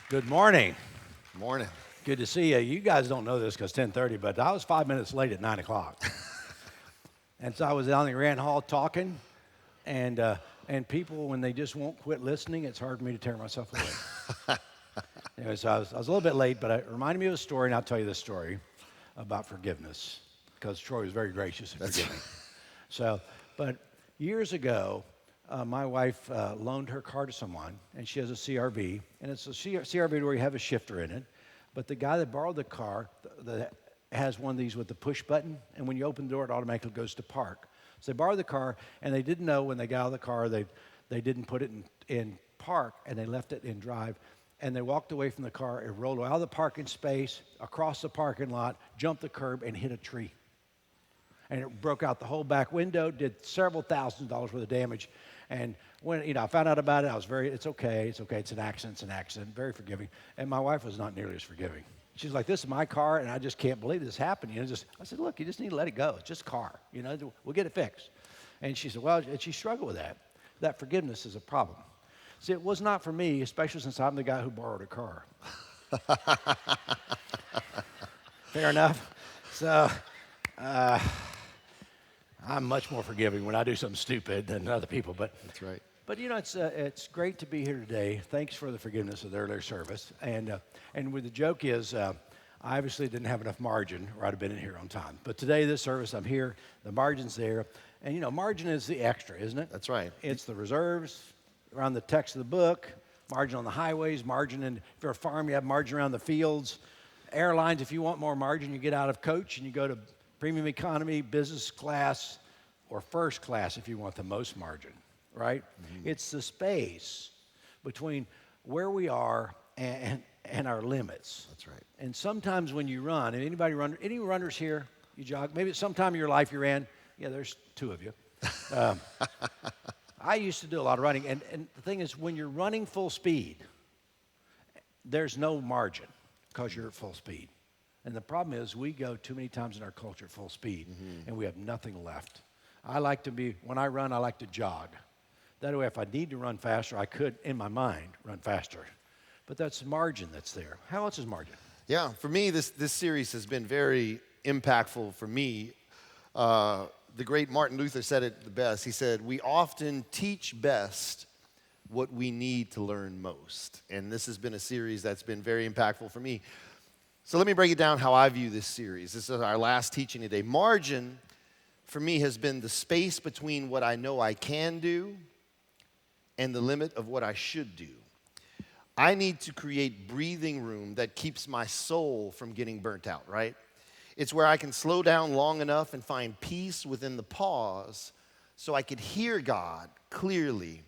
Good morning. Morning. Good to see you. You guys don't know this because 10:30, but I was 5 minutes late at 9 o'clock. And so I was down in the Grand Hall talking, and people, when they just won't quit listening, it's hard for me to tear myself away. Anyway, so I was a little bit late, but it reminded me of a story, and I'll tell you this story about forgiveness, because Troy was very gracious in forgiving. So, but years ago, my wife loaned her car to someone, and she has a CRV, and it's a CRV where you have a shifter in it. But the guy that borrowed the car that has one of these with the push button, and when you open the door, it automatically goes to park. So they borrowed the car, and they didn't know when they got out of the car, they didn't put it in park, and they left it in drive. And they walked away from the car, it rolled out of the parking space, across the parking lot, jumped the curb, and hit a tree. And it broke out the whole back window, did several $1,000s worth of damage. And when I found out about it, I was it's okay, it's an accident, very forgiving. And my wife was not nearly as forgiving. She's like, this is my car, and I just can't believe this happened. I said, look, you just need to let it go. It's just a car. We'll get it fixed. And she said, well, and she struggled with that. That forgiveness is a problem. See, it was not for me, especially since I'm the guy who borrowed a car. Fair enough. So, I'm much more forgiving when I do something stupid than other people. But That's right. But it's great to be here today. Thanks for the forgiveness of the earlier service. And where the joke is, I obviously didn't have enough margin, or I'd have been in here on time. But today, this service, I'm here. The margin's there, and margin is the extra, isn't it? That's right. It's the reserves around the text of the book, margin on the highways, margin if you're a farm, you have margin around the fields. Airlines, if you want more margin, you get out of coach and you go to premium economy, business class, or first class if you want the most margin, right? Mm-hmm. It's the space between where we are and our limits. That's right. And sometimes when you run, and any runners here, you jog, maybe at some time in your life you ran, yeah, there's two of you. I used to do a lot of running, and the thing is, when you're running full speed, there's no margin because you're at full speed. And the problem is we go too many times in our culture at full speed, and we have nothing left. When I run, I like to jog. That way, if I need to run faster, I could, in my mind, run faster. But that's margin that's there. How else is margin? Yeah, for me, this series has been very impactful for me. The great Martin Luther said it the best. He said, we often teach best what we need to learn most. And this has been a series that's been very impactful for me. So let me break it down how I view this series. This is our last teaching today. Margin, for me, has been the space between what I know I can do and the limit of what I should do. I need to create breathing room that keeps my soul from getting burnt out, right? It's where I can slow down long enough and find peace within the pause so I could hear God clearly,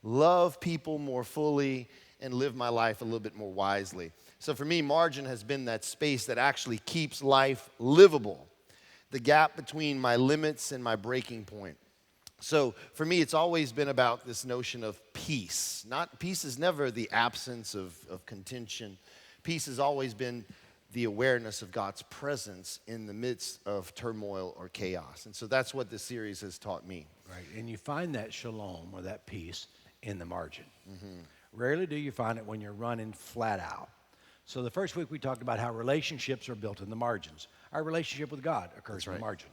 love people more fully, and live my life a little bit more wisely. So for me, margin has been that space that actually keeps life livable, the gap between my limits and my breaking point. So for me, it's always been about this notion of peace. Peace is never the absence of contention. Peace has always been the awareness of God's presence in the midst of turmoil or chaos. And so that's what this series has taught me. Right, and you find that shalom or that peace in the margin. Mm-hmm. Rarely do you find it when you're running flat out. So the first week we talked about how relationships are built in the margins. Our relationship with God occurs in the margin.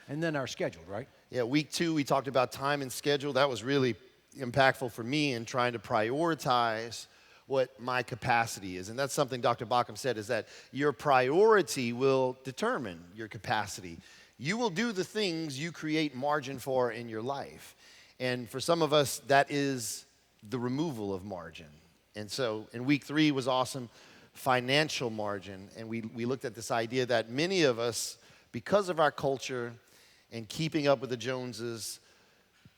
And then our schedule, right? Yeah, week 2 we talked about time and schedule. That was really impactful for me in trying to prioritize what my capacity is. And that's something Dr. Baucom said, is that your priority will determine your capacity. You will do the things you create margin for in your life. And for some of us, that is the removal of margin. And so in week 3 was awesome, financial margin. And we looked at this idea that many of us, because of our culture and keeping up with the Joneses,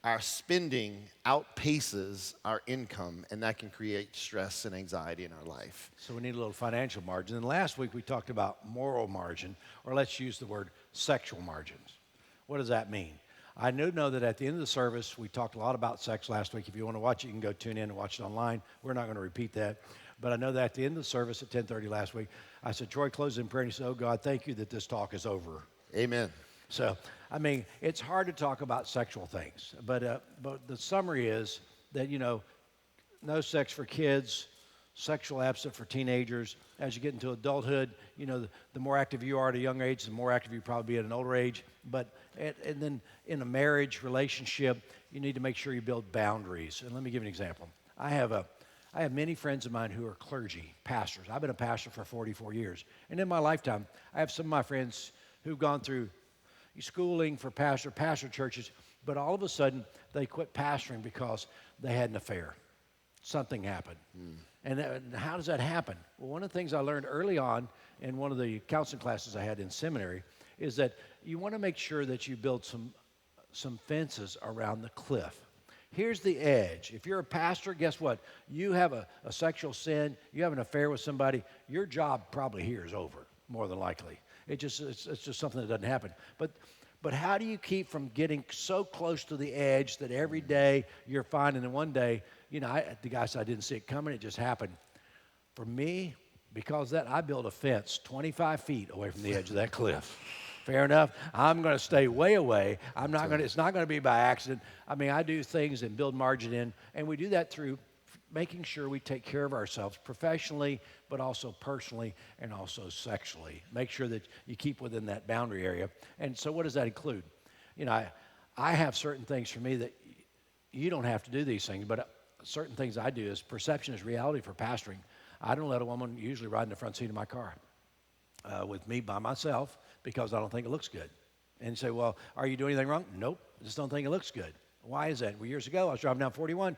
our spending outpaces our income, and that can create stress and anxiety in our life. So we need a little financial margin. And last week we talked about moral margin, or let's use the word sexual margins. What does that mean? I do know that at the end of the service, we talked a lot about sex last week. If you want to watch it, you can go tune in and watch it online. We're not going to repeat that. But I know that at the end of the service at 10:30 last week, I said, Troy, close in prayer. And he said, oh, God, thank you that this talk is over. Amen. So, I mean, it's hard to talk about sexual things, but the summary is that, no sex for kids, sexual abstinence for teenagers. As you get into adulthood, you know, the more active you are at a young age, the more active you probably be at an older age. And then in a marriage relationship, you need to make sure you build boundaries. And let me give you an example. I have many friends of mine who are clergy, pastors. I've been a pastor for 44 years. And in my lifetime, I have some of my friends who've gone through schooling for pastor churches, but all of a sudden they quit pastoring because they had an affair. Something happened. And how does that happen? Well, one of the things I learned early on in one of the counseling classes I had in seminary is that you want to make sure that you build some fences around the cliff. Here's the edge. If you're a pastor, guess what? You have a sexual sin, you have an affair with somebody, your job probably here is over, more than likely. It's just something that doesn't happen. But how do you keep from getting so close to the edge that every day you're finding, and one day, you know, the guy said I didn't see it coming, it just happened. For me, because of that, I built a fence 25 feet away from the edge of that cliff. Fair enough. I'm going to stay way away. It's not going to be by accident. I mean, I do things and build margin in, and we do that through making sure we take care of ourselves professionally, but also personally and also sexually. Make sure that you keep within that boundary area. And so what does that include? You know, I have certain things for me that you don't have to do these things, but certain things I do is perception is reality for pastoring. I don't let a woman usually ride in the front seat of my car with me by myself because I don't think it looks good. And you say, well, are you doing anything wrong? Nope, I just don't think it looks good. Why is that? Well, years ago, I was driving down 41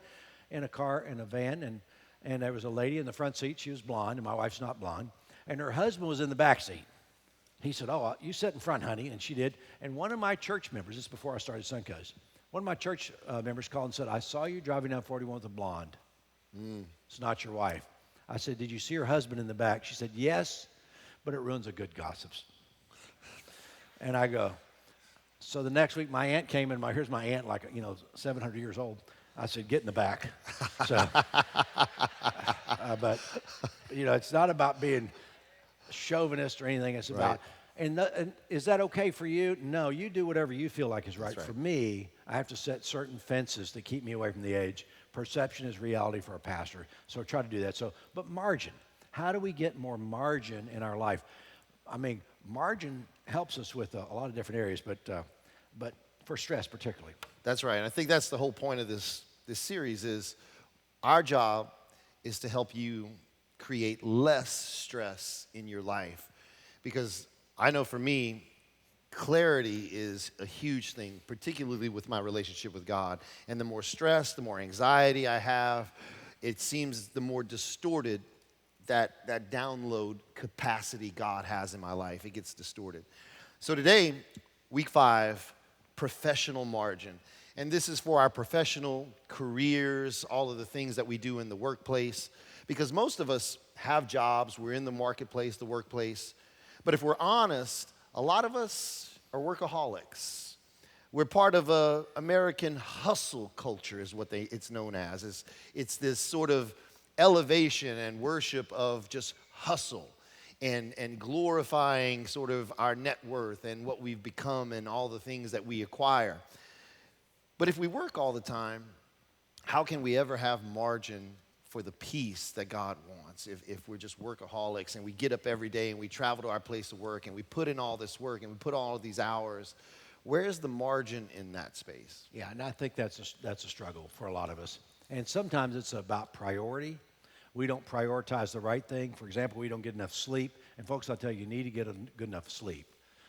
in a car, in a van, and there was a lady in the front seat. She was blonde, and my wife's not blonde. And her husband was in the back seat. He said, oh, you sit in front, honey, and she did. And one of my church members, this is before I started Suncoast, one of my church members called and said, I saw you driving down 41 with a blonde. It's not your wife. I said, did you see her husband in the back? She said, yes, but it ruins a good gossips. And I go, so the next week my aunt came in, here's my aunt, like, 700 years old. I said, get in the back. So, but, it's not about being chauvinist or anything. It's about, and is that okay for you? No, you do whatever you feel like is right. For me, I have to set certain fences to keep me away from the edge. Perception is reality for a pastor, so I try to do that. So, but margin, how do we get more margin in our life? I mean, margin helps us with a lot of different areas, but for stress particularly. That's right. And I think that's the whole point of this series is our job is to help you create less stress in your life. Because I know for me, clarity is a huge thing, particularly with my relationship with God. And the more stress, the more anxiety I have, it seems the more distorted that download capacity God has in my life. It gets distorted. So today, week 5, professional margin. And this is for our professional careers, all of the things that we do in the workplace. Because most of us have jobs, we're in the marketplace, the workplace. But if we're honest, a lot of us are workaholics. We're part of a American hustle culture is what it's known as. It's this sort of elevation and worship of just hustle and glorifying sort of our net worth and what we've become and all the things that we acquire. But if we work all the time, how can we ever have margin for the peace that God wants if we're just workaholics and we get up every day and we travel to our place of work and we put in all this work and we put all of these hours? Where's the margin in that space? Yeah, and I think that's a struggle for a lot of us. And sometimes it's about priority. We don't prioritize the right thing. For example, we don't get enough sleep. And folks, I'll tell you, you need to get a good enough sleep,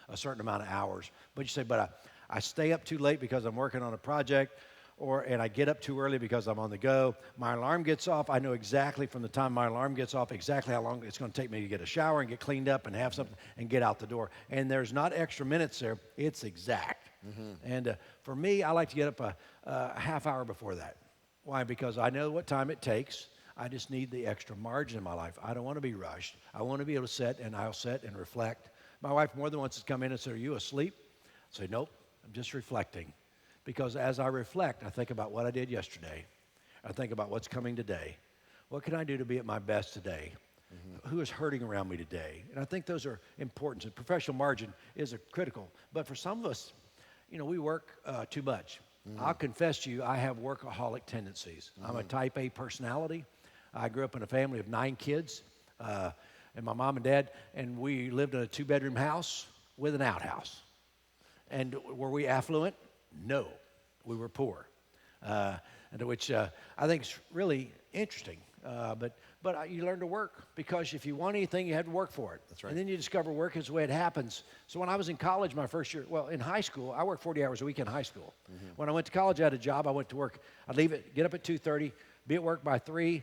a certain amount of hours. But you say, but I stay up too late because I'm working on a project, and I get up too early because I'm on the go. My alarm gets off. I know exactly from the time my alarm gets off exactly how long it's going to take me to get a shower and get cleaned up and have something and get out the door. And there's not extra minutes there. It's exact. And for me, I like to get up a half hour before that. Why? Because I know what time it takes. I just need the extra margin in my life. I don't want to be rushed. I want to be able to sit, and I'll sit and reflect. My wife more than once has come in and said, are you asleep? I say, nope, I'm just reflecting. Because as I reflect, I think about what I did yesterday. I think about what's coming today. What can I do to be at my best today? Who is hurting around me today? And I think those are important. So professional margin is critical. But for some of us, we work too much. I'll confess to you, I have workaholic tendencies. I'm a type A personality. I grew up in a family of 9 kids, and my mom and dad, and we lived in a 2-bedroom house with an outhouse. And were we affluent? No, we were poor, and which I think is really interesting. But you learn to work, because if you want anything, you have to work for it. That's right. And then you discover work is the way it happens. So when I was in college, my first year, well, in high school, I worked 40 hours a week in high school. When I went to college, I had a job. I went to work. I'd leave it, get up at 2:30, be at work by 3,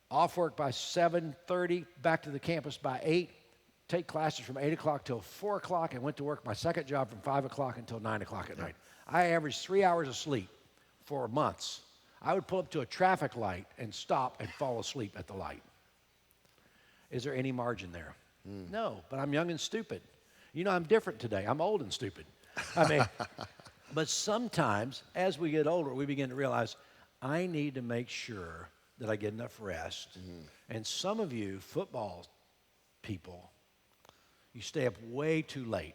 off work by 7:30, back to the campus by 8, take classes from 8 o'clock till 4 o'clock, and went to work my second job from 5 o'clock until 9 o'clock at night. I averaged 3 hours of sleep for months. I would pull up to a traffic light and stop and fall asleep at the light. Is there any margin there? No, but I'm young and stupid. You know, I'm different today. I'm old and stupid. I mean, but sometimes as we get older, we begin to realize I need to make sure that I get enough rest. And some of you football people, you stay up way too late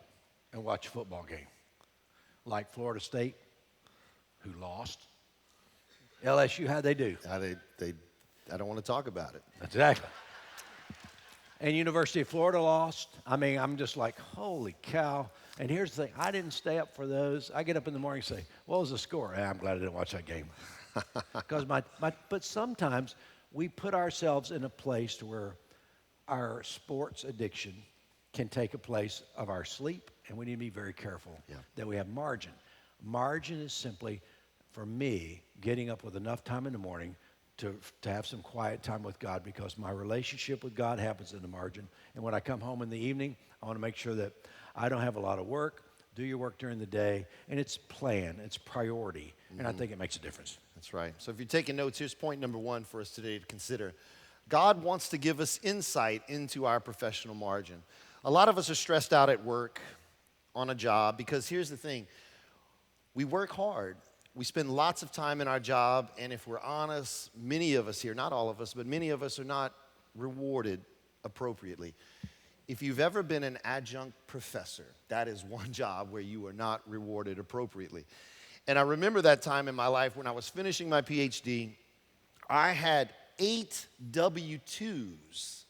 and watch a football game. Like Florida State, who lost. LSU, how'd they do? I don't want to talk about it. Exactly. And University of Florida lost. I mean, I'm just like, holy cow. And here's the thing, I didn't stay up for those. I get up in the morning and say, what was the score? I'm glad I didn't watch that game. Because but sometimes we put ourselves in a place to where our sports addiction can take a place of our sleep, and we need to be very careful that we have margin. Margin is simply, for me, getting up with enough time in the morning to have some quiet time with God, because my relationship with God happens in the margin. And when I come home in the evening, I want to make sure that I don't have a lot of work. Do your work during the day, and it's plan, it's priority, and I think it makes a difference. That's right. So if you're taking notes, here's point number 1 for us today to consider. God wants to give us insight into our professional margin. A lot of us are stressed out at work, on a job, because here's the thing. We work hard. We spend lots of time in our job, and if we're honest, many of us here, not all of us, but many of us are not rewarded appropriately. If you've ever been an adjunct professor, that is one job where you are not rewarded appropriately. And I remember that time in my life when I was finishing my PhD, I had 8 W-2s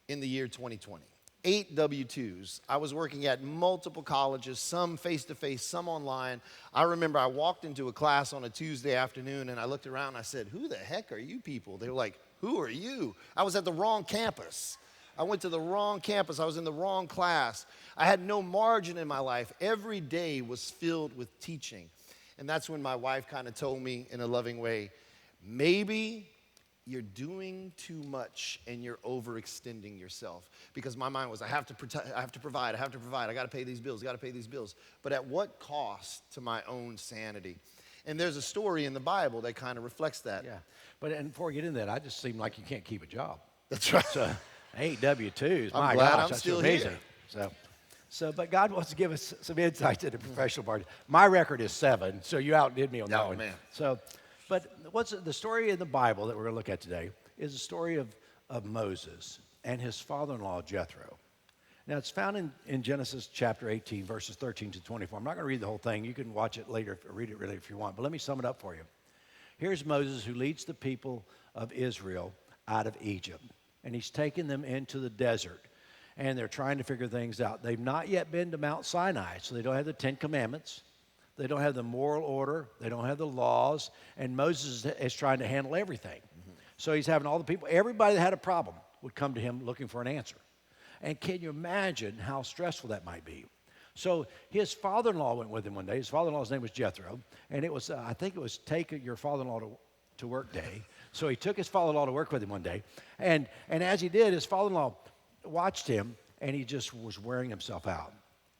in the year 2020. 8 W-2s. I was working at multiple colleges, some face-to-face, some online. I remember I walked into a class on a Tuesday afternoon, and I looked around and I said, who the heck are you people? They were like, who are you? I was at the wrong campus. I went to the wrong campus. I was in the wrong class. I had no margin in my life. Every day was filled with teaching. And that's when my wife kind of told me in a loving way, maybe you're doing too much and you're overextending yourself. Because my mind was, I have to provide, I got to pay these bills, But at what cost to my own sanity? And there's a story in the Bible that kind of reflects that. Yeah, and before we get into that, I just seem like you can't keep a job. That's right. So 8 W-2s, my I'm glad gosh, I'm that's still amazing. here. But God wants to give us some insights into professional margin. My record is 7, so you outdid me on that one. Man. But what's the story in the Bible that we're going to look at today is the story of Moses and his father-in-law Jethro. Now, it's found in Genesis chapter 18, verses 13 to 24. I'm not going to read the whole thing. You can watch it later, or read it really if you want. But let me sum it up for you. Here's Moses, who leads the people of Israel out of Egypt. And he's taken them into the desert. And they're trying to figure things out. They've not yet been to Mount Sinai, so they don't have the 10 Commandments. They don't have the moral order. They don't have the laws. And Moses is trying to handle everything. So he's having all the people, everybody that had a problem would come to him looking for an answer. And can you imagine how stressful that might be? So his father-in-law went with him one day. His father-in-law's name was Jethro. And it was, I think it was take your father-in-law to work day. So he took his father-in-law to work with him one day. And as he did, his father-in-law watched him, and he just was wearing himself out.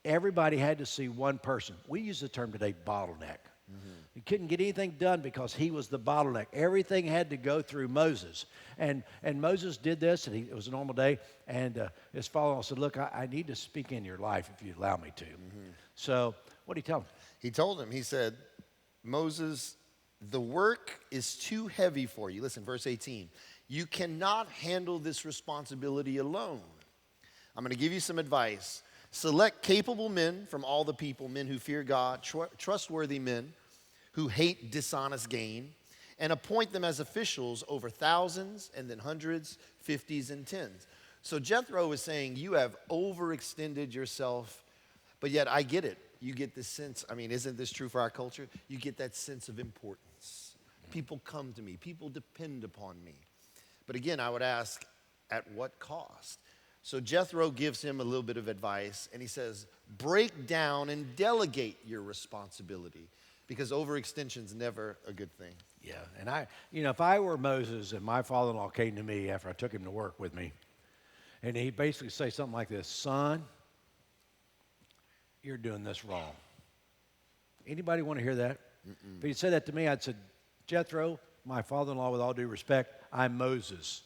Everybody had to see one person. We use the term today, bottleneck. He couldn't get anything done because he was the bottleneck. Everything had to go through Moses. And Moses did this, and it was a normal day. And his father-in-law said, look, I need to speak in your life if you allow me to. So what did he tell him? He told him, he said, Moses, the work is too heavy for you. Listen, verse 18. You cannot handle this responsibility alone. I'm going to give you some advice. Select capable men from all the people, men who fear God, trustworthy men who hate dishonest gain, and appoint them as officials over thousands and then hundreds, fifties, and tens. So Jethro is saying, you have overextended yourself, but yet I get it. You get this sense, I mean, isn't this true for our culture? You get that sense of importance. People come to me. People depend upon me. But again, I would ask, at what cost? So Jethro gives him a little bit of advice, and he says, break down and delegate your responsibility, because overextension is never a good thing. Yeah, and if I were Moses and my father-in-law came to me after I took him to work with me, and he'd basically say something like this, son, you're doing this wrong. Anybody want to hear that? If he'd said that to me, I'd say, Jethro, my father-in-law, with all due respect, I'm Moses.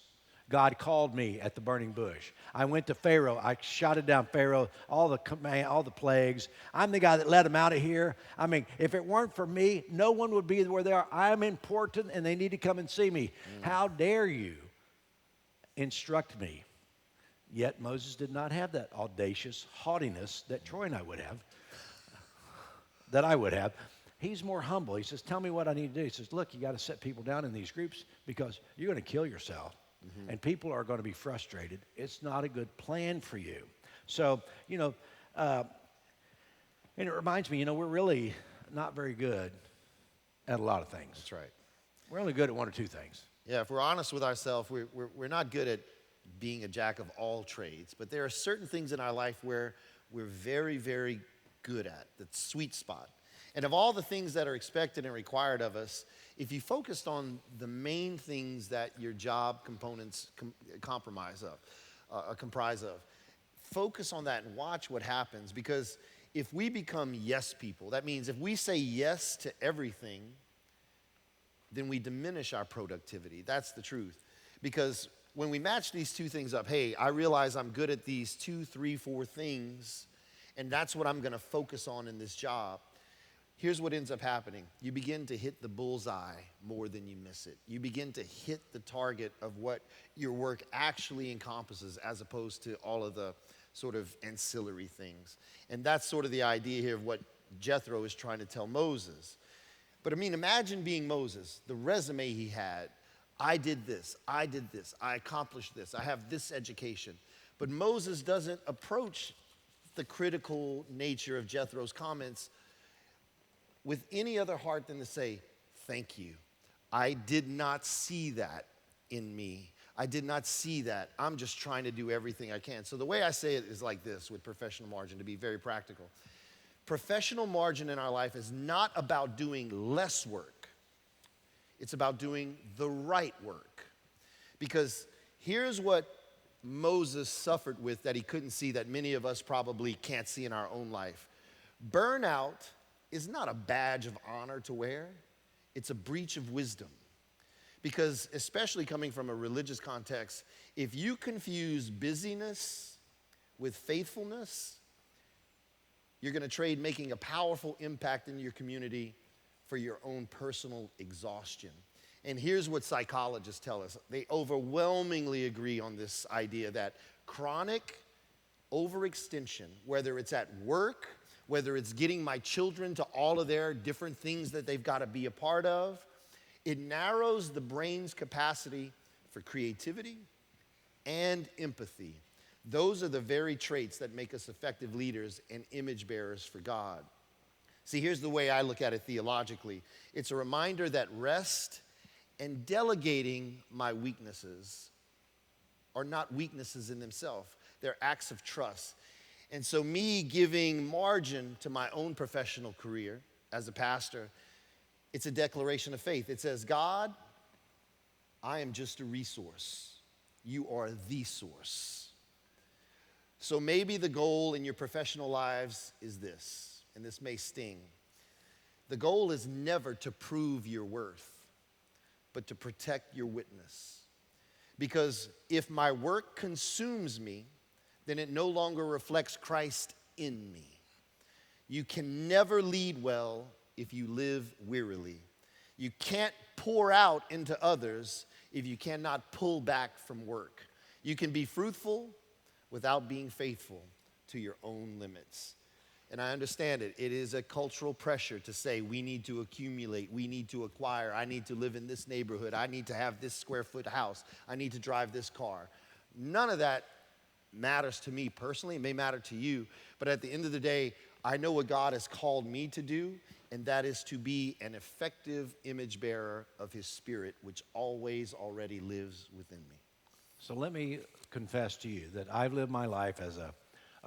God called me at the burning bush. I went to Pharaoh. I shouted down Pharaoh, all the plagues. I'm the guy that let him out of here. I mean, if it weren't for me, no one would be where they are. I'm important, and they need to come and see me. How dare you instruct me? Yet Moses did not have that audacious haughtiness that Troy and I would have, that I would have. He's more humble. He says, tell me what I need to do. He says, look, you got to set people down in these groups because you're going to kill yourself. And people are going to be frustrated. It's not a good plan for you. So, and it reminds me, we're really not very good at a lot of things. That's right. We're only good at one or two things. Yeah, if we're honest with ourselves, we're not good at being a jack of all trades, but there are certain things in our life where we're very, very good at, that sweet spot. And of all the things that are expected and required of us, if you focused on the main things that your job components comprise of, focus on that and watch what happens. Because if we become yes people, that means if we say yes to everything, then we diminish our productivity. That's the truth. Because when we match these two things up, hey, I realize I'm good at these 2, 3, 4 things, and that's what I'm going to focus on in this job. Here's what ends up happening. You begin to hit the bullseye more than you miss it. You begin to hit the target of what your work actually encompasses as opposed to all of the sort of ancillary things. And that's sort of the idea here of what Jethro is trying to tell Moses. But I mean, imagine being Moses, the resume he had. I did this, I accomplished this, I have this education. But Moses doesn't approach the critical nature of Jethro's comments with any other heart than to say, thank you. I did not see that in me. I did not see that. I'm just trying to do everything I can. So the way I say it is like this with professional margin, to be very practical. Professional margin in our life is not about doing less work. It's about doing the right work. Because here's what Moses suffered with that he couldn't see, that many of us probably can't see in our own life. Burnout is not a badge of honor to wear. It's a breach of wisdom. Because especially coming from a religious context, if you confuse busyness with faithfulness, you're going to trade making a powerful impact in your community for your own personal exhaustion. And here's what psychologists tell us. They overwhelmingly agree on this idea that chronic overextension, whether it's at work, whether it's getting my children to all of their different things that they've got to be a part of, it narrows the brain's capacity for creativity and empathy. Those are the very traits that make us effective leaders and image bearers for God. See, here's the way I look at it theologically. It's a reminder that rest and delegating my weaknesses are not weaknesses in themselves. They're acts of trust. And so me giving margin to my own professional career as a pastor, it's a declaration of faith. It says, God, I am just a resource. You are the source. So maybe the goal in your professional lives is this, and this may sting. The goal is never to prove your worth, but to protect your witness. Because if my work consumes me, then it no longer reflects Christ in me. You can never lead well if you live wearily. You can't pour out into others if you cannot pull back from work. You can be fruitful without being faithful to your own limits. And I understand it. It is a cultural pressure to say we need to accumulate, we need to acquire, I need to live in this neighborhood, I need to have this square foot house, I need to drive this car. None of that matters to me personally. It may matter to you, but at the end of the day, I know what God has called me to do, and that is to be an effective image bearer of his Spirit, which always already lives within me. So let me confess to you that I've lived my life as a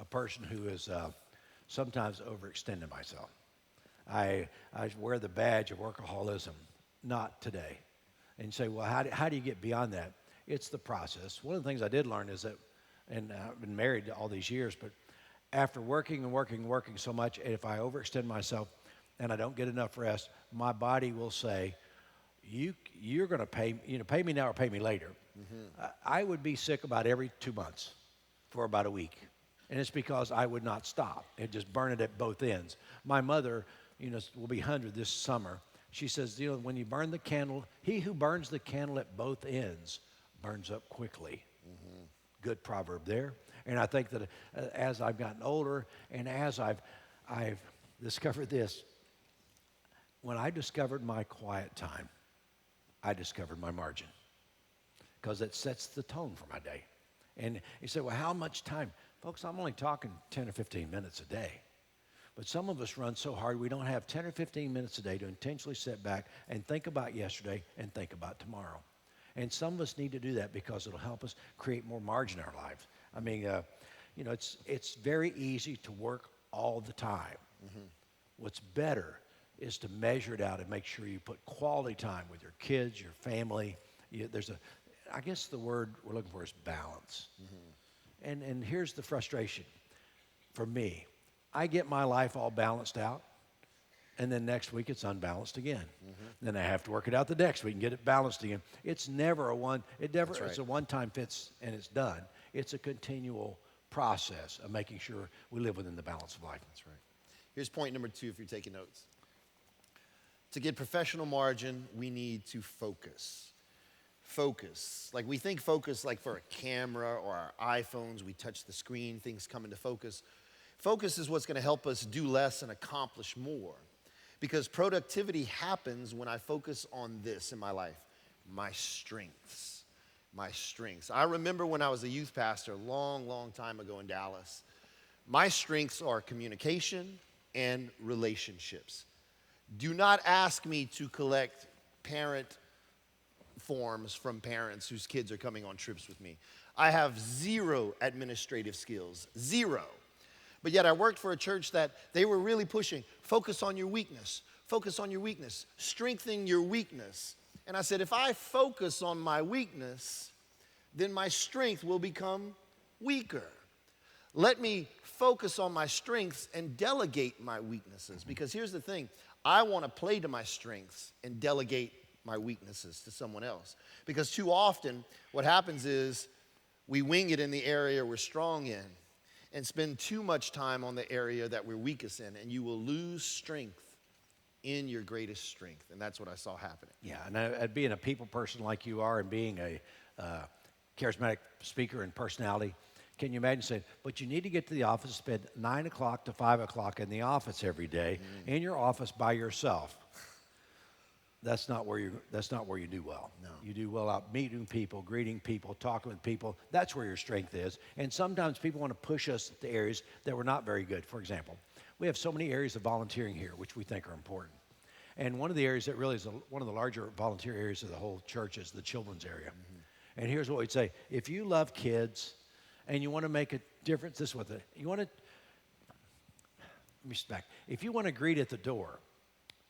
person who is sometimes overextending myself. I wear the badge of workaholism, not today. And you say, well, how do you get beyond that? It's the process. One of the things I did learn is that, and I've been married all these years, but after working and working and working so much, if I overextend myself and I don't get enough rest, my body will say, you're going to pay me now or pay me later. Mm-hmm. I would be sick about every 2 months for about a week. And it's because I would not stop. It just burned it at both ends. My mother, will be 100 this summer. She says, when you burn the candle, he who burns the candle at both ends burns up quickly. Mm-hmm. Good proverb there. And I think that as I've gotten older and as I've discovered this, when I discovered my quiet time, I discovered my margin, because it sets the tone for my day. And you say, well, how much time? Folks, I'm only talking 10 or 15 minutes a day. But some of us run so hard we don't have 10 or 15 minutes a day to intentionally sit back and think about yesterday and think about tomorrow. And some of us need to do that because it'll help us create more margin in our lives. I mean, it's very easy to work all the time. Mm-hmm. What's better is to measure it out and make sure you put quality time with your kids, your family. I guess the word we're looking for is balance. Mm-hmm. And here's the frustration for me. I get my life all balanced out, and then next week it's unbalanced again. Mm-hmm. Then I have to work it out the next week and get it balanced again. It's never it's a one-time fits and it's done. It's a continual process of making sure we live within the balance of life. That's right. Here's point number 2 if you're taking notes. To get professional margin, we need to focus. Focus. Like we think focus like for a camera or our iPhones, we touch the screen, things come into focus. Focus is what's going to help us do less and accomplish more. Because productivity happens when I focus on this in my life, my strengths. My strengths. I remember when I was a youth pastor a long, long time ago in Dallas, my strengths are communication and relationships. Do not ask me to collect parent forms from parents whose kids are coming on trips with me. I have zero administrative skills, zero. But yet I worked for a church that they were really pushing, focus on your weakness, strengthen your weakness. And I said, if I focus on my weakness, then my strength will become weaker. Let me focus on my strengths and delegate my weaknesses. Because here's the thing, I want to play to my strengths and delegate my weaknesses to someone else. Because too often, what happens is we wing it in the area we're strong in and spend too much time on the area that we're weakest in, and you will lose strength in your greatest strength. And that's what I saw happening. Yeah, and being a people person like you are and being a charismatic speaker and personality, can you imagine saying, but you need to get to the office, spend 9 o'clock to 5 o'clock in the office every day, in your office by yourself. That's not where you do well. No. You do well out meeting people, greeting people, talking with people. That's where your strength is. And sometimes people want to push us to areas that we're not very good. For example, we have so many areas of volunteering here, which we think are important. And one of the areas that really is one of the larger volunteer areas of the whole church is the children's area. Mm-hmm. And here's what we'd say. If you love kids and you want to make a difference, this is what let me step back. If you want to greet at the door,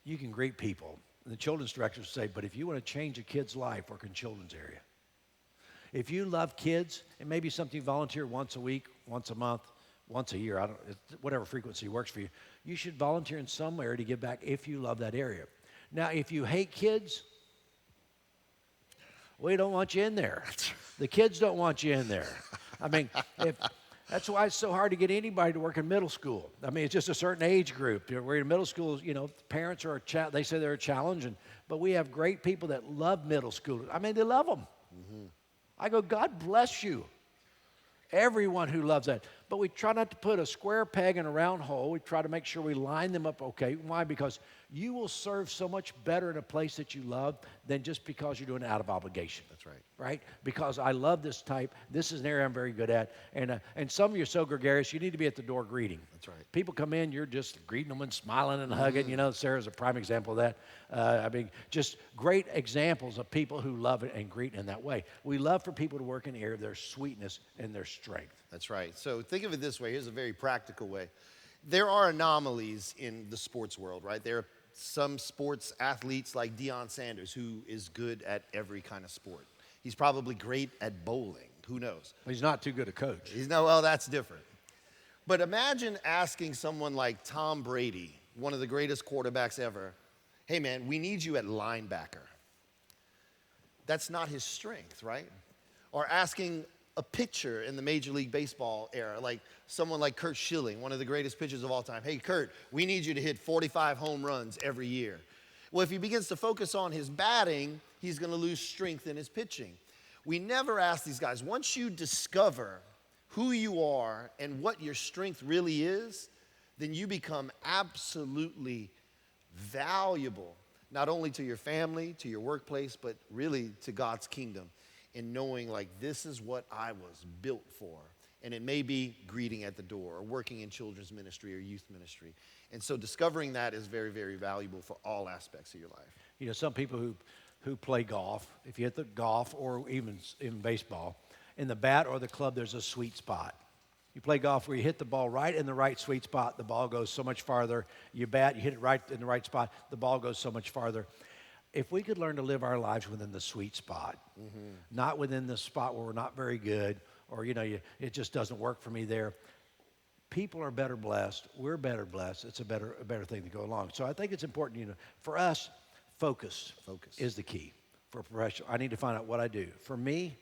you can greet people. The children's directors say, but if you want to change a kid's life, work in children's area. If you love kids, it may be something you volunteer once a week, once a month, once a year, whatever frequency works for you. You should volunteer in some area to give back if you love that area. Now, if you hate kids, we don't want you in there. The kids don't want you in there. I mean, that's why it's so hard to get anybody to work in middle school. I mean, it's just a certain age group. We're in middle school, parents are they say they're a challenge, but we have great people that love middle school. I mean, they love them. Mm-hmm. I go, God bless you. Everyone who loves that. but we try not to put a square peg in a round hole. We try to make sure we line them up okay. Why? Because you will serve so much better in a place that you love than just because you're doing it out of obligation. That's right. Right? Because I love this type. This is an area I'm very good at. And some of you are so gregarious, you need to be at the door greeting. That's right. People come in, you're just greeting them and smiling and hugging. You know, Sarah's a prime example of that. I mean, just great examples of people who love it and greet in that way. We love for people to work in the area of their sweetness and their strength. That's right. So think of it this way. Here's a very practical way. There are anomalies in the sports world, right? There are some sports athletes like Deion Sanders who is good at every kind of sport. He's probably great at bowling. Who knows? He's not too good a coach. Well, that's different. But imagine asking someone like Tom Brady, one of the greatest quarterbacks ever, hey, man, we need you at linebacker. That's not his strength, right? Or asking a pitcher in the Major League Baseball era, like someone like Kurt Schilling, one of the greatest pitchers of all time. Hey, Kurt, we need you to hit 45 home runs every year. Well, if he begins to focus on his batting, he's going to lose strength in his pitching. We never ask these guys, once you discover who you are and what your strength really is, then you become absolutely valuable, not only to your family, to your workplace, but really to God's kingdom in knowing like this is what I was built for. And it may be greeting at the door or working in children's ministry or youth ministry. And so discovering that is very, very valuable for all aspects of your life. You know, some people who play golf, if you hit the golf or even in baseball, in the bat or the club, there's a sweet spot. You play golf where you hit the ball right in the right sweet spot, the ball goes so much farther. You bat, you hit it right in the right spot, the ball goes so much farther. If we could learn to live our lives within the sweet spot, not within the spot where we're not very good or, you know, it just doesn't work for me there, people are better blessed. We're better blessed. It's a better thing to go along. So I think it's important, you know, for us, focus is the key. For a professional, I need to find out what I do. For me,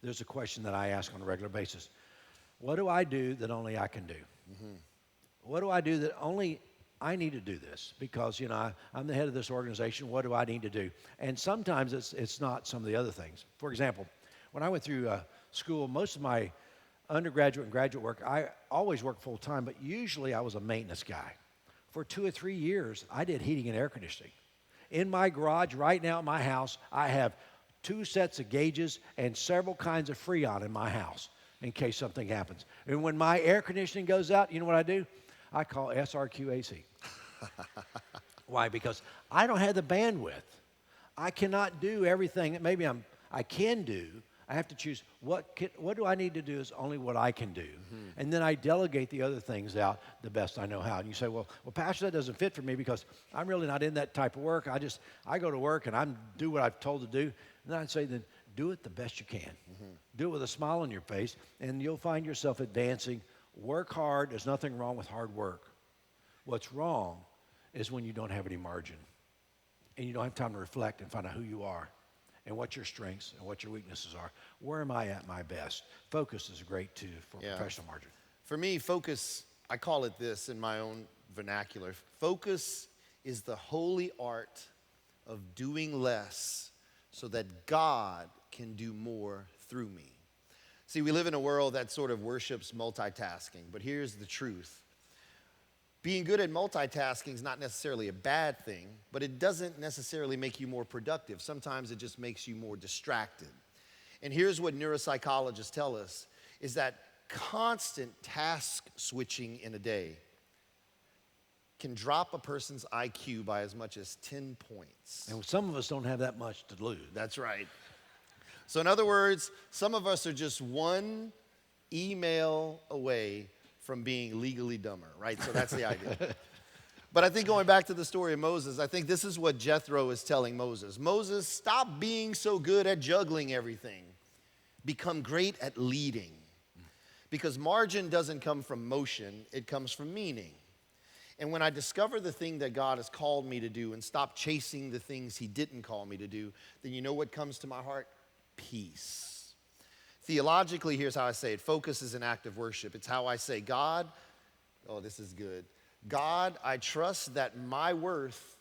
there's a question that I ask on a regular basis. What do I do that only I can do? What do I do that only I need to do this? Because, you know, I'm the head of this organization. What do I need to do? And sometimes it's not some of the other things. For example, when I went through school, most of my undergraduate and graduate work, I always worked full time, but usually I was a maintenance guy. For 2 or 3 years, I did heating and air conditioning. In my garage right now at my house, I have 2 sets of gauges and several kinds of Freon in my house in case something happens. And when my air conditioning goes out, you know what I do? I call SRQAC. Why? Because I don't have the bandwidth. I cannot do everything that maybe I can do. I have to choose what do I need to do is only what I can do. And then I delegate the other things out the best I know how. And you say, well, Pastor, that doesn't fit for me because I'm really not in that type of work. I go to work and I do what I'm told to do. And then I'd say, then do it the best you can. Do it with a smile on your face, and you'll find yourself advancing. Work hard. There's nothing wrong with hard work. What's wrong is when you don't have any margin and you don't have time to reflect and find out who you are and what your strengths and what your weaknesses are. Where am I at my best? Focus is great, too, for professional margin. For me, focus, I call it this in my own vernacular. Focus is the holy art of doing less so that God can do more through me. See, we live in a world that sort of worships multitasking, but here's the truth. Being good at multitasking is not necessarily a bad thing, but it doesn't necessarily make you more productive. Sometimes it just makes you more distracted. And here's what neuropsychologists tell us, is that constant task switching in a day can drop a person's IQ by as much as 10 points. And some of us don't have that much to lose. That's right. So in other words, some of us are just one email away from being legally dumber, right? So that's the idea. But I think going back to the story of Moses, I think this is what Jethro is telling Moses. Moses, stop being so good at juggling everything. Become great at leading. Because margin doesn't come from motion, it comes from meaning. And when I discover the thing that God has called me to do and stop chasing the things he didn't call me to do, then you know what comes to my heart? Peace. Theologically, here's how I say it. Focus is an act of worship. It's how I say, God, oh, this is good. God, I trust that my worth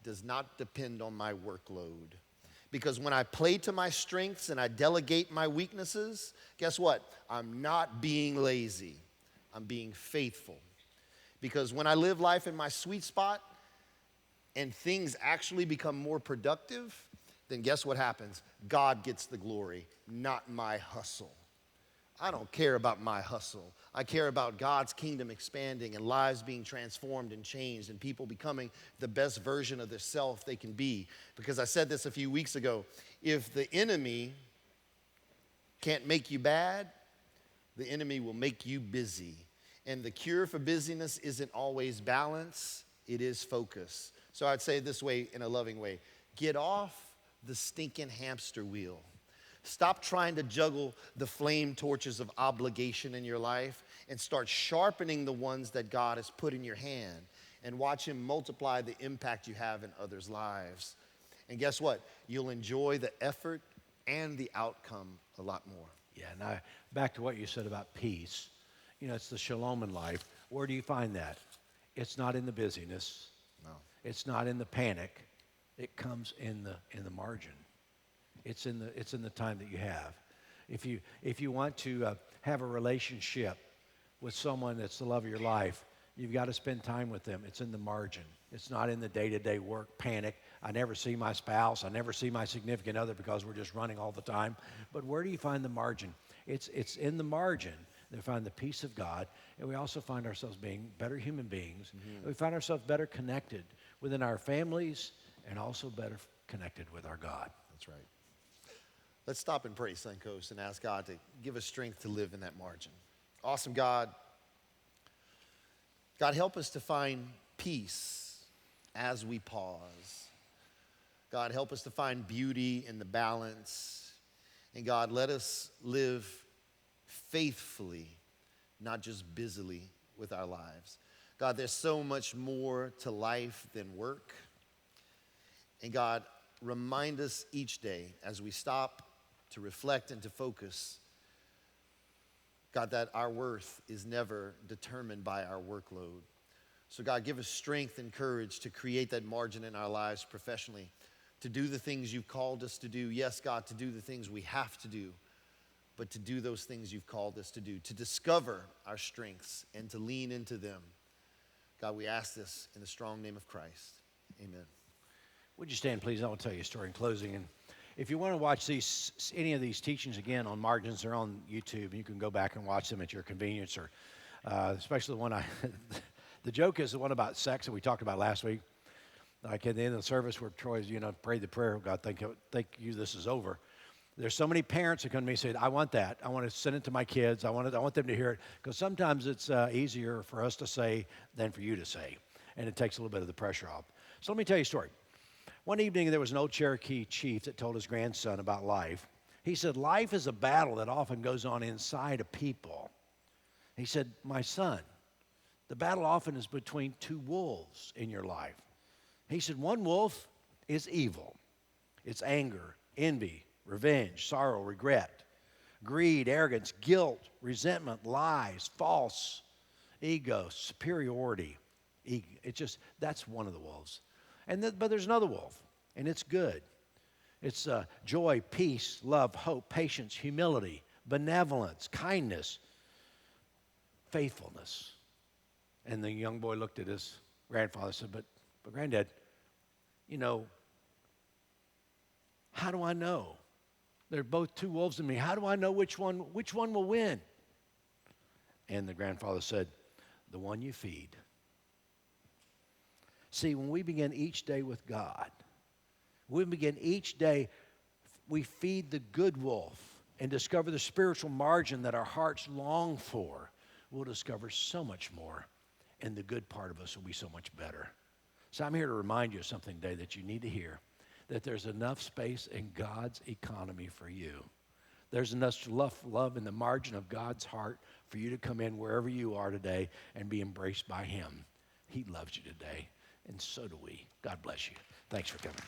does not depend on my workload. Because when I play to my strengths and I delegate my weaknesses, guess what? I'm not being lazy. I'm being faithful. Because when I live life in my sweet spot and things actually become more productive, then guess what happens? God gets the glory, not my hustle. I don't care about my hustle. I care about God's kingdom expanding and lives being transformed and changed and people becoming the best version of themselves they can be. Because I said this a few weeks ago, if the enemy can't make you bad, the enemy will make you busy. And the cure for busyness isn't always balance, it is focus. So I'd say it this way, in a loving way: get off the stinking hamster wheel. Stop trying to juggle the flame torches of obligation in your life and start sharpening the ones that God has put in your hand, and watch him multiply the impact you have in others' lives. And guess what? You'll enjoy the effort and the outcome a lot more. Yeah, now back to what you said about peace. You know, it's the shalom in life. Where do you find that? It's not in the busyness. No. It's not in the panic. It comes in the margin. It's in the time that you have. If you want to have a relationship with someone that's the love of your life, you've got to spend time with them. It's in the margin. It's not in the day-to-day work panic. I never see my spouse. I never see my significant other because we're just running all the time. But where do you find the margin? It's in the margin. We find the peace of God, and we also find ourselves being better human beings. Mm-hmm. We find ourselves better connected within our families and also better connected with our God. That's right. Let's stop and pray, Suncoast, and ask God to give us strength to live in that margin. Awesome God. God, help us to find peace as we pause. God, help us to find beauty in the balance. And God, let us live faithfully, not just busily with our lives. God, there's so much more to life than work. And God, remind us each day as we stop to reflect and to focus, God, that our worth is never determined by our workload. So God, give us strength and courage to create that margin in our lives professionally, to do the things you've called us to do. Yes, God, to do the things we have to do, but to do those things you've called us to do, to discover our strengths and to lean into them. God, we ask this in the strong name of Christ. Amen. Would you stand, please? I want to tell you a story in closing. And if you want to watch any of these teachings again on margins, they're on YouTube. You can go back and watch them at your convenience, or especially the one the joke is the one about sex that we talked about last week. Like at the end of the service where Troy's, prayed the prayer, God, thank you, this is over. There's so many parents who come to me and say, I want that. I want to send it to my kids. I want them to hear it. Because sometimes it's easier for us to say than for you to say. And it takes a little bit of the pressure off. So let me tell you a story. One evening, there was an old Cherokee chief that told his grandson about life. He said, life is a battle that often goes on inside of people. He said, my son, the battle often is between two wolves in your life. He said, one wolf is evil. It's anger, envy, revenge, sorrow, regret, greed, arrogance, guilt, resentment, lies, false ego, superiority. That's one of the wolves. But there's another wolf, and it's good. It's joy, peace, love, hope, patience, humility, benevolence, kindness, faithfulness. And the young boy looked at his grandfather and said, but Granddad, how do I know? They're both two wolves in me. How do I know which one will win? And the grandfather said, the one you feed. See, when we begin each day with God, we feed the good wolf and discover the spiritual margin that our hearts long for. We'll discover so much more, and the good part of us will be so much better. So I'm here to remind you of something today that you need to hear, that there's enough space in God's economy for you. There's enough love in the margin of God's heart for you to come in wherever you are today and be embraced by him. He loves you today. And so do we. God bless you. Thanks for coming.